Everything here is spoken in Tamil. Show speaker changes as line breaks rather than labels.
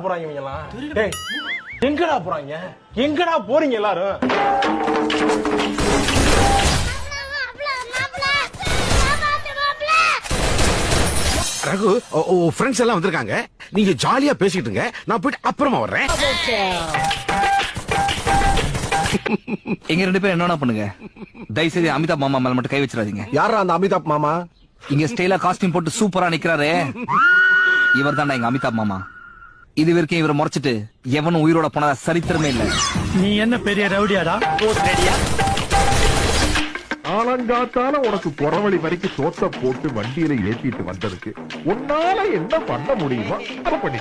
போறாங்க இவங்க எல்லாம்? டேய் எங்கடா போறாங்க? எங்கடா போறீங்க எல்லாரும்?
ரகு ஃப்ரெண்ட்ஸ் எல்லாம் வந்திருக்காங்க. நீங்க ஜாலியா பேசிட்டுங்க, நான் போயிட்டு அப்புறமா வர்றேன்.
எங்க 2 பேரும் என்ன பண்ணுங்க, தயவுசெய்து அமிதாப் மாமா மேல மட்டும் கை வச்சிடாதீங்க.
யாரா அந்த அமிதாப் மாமா?
இங்க ஸ்டைலா காஸ்டியூம் போட்டு சூப்பரா நிக்கிறாரு, இவர் தான்டா எங்க அமிதாப் மாமா. இது வரைக்கும் இவரை முறைச்சிட்டு எவனும் உயிரோட போனதா சரித்திரமே இல்ல.
நீ என்ன பெரிய ரவுடியாடா?
ஆலங்காத்தால உனக்கு புறவழி வரைக்கும் சோத்த போட்டு வண்டியில ஏத்திட்டு வந்ததுக்கு உன்னால என்ன பண்ண முடியுமோ அதை பண்ணி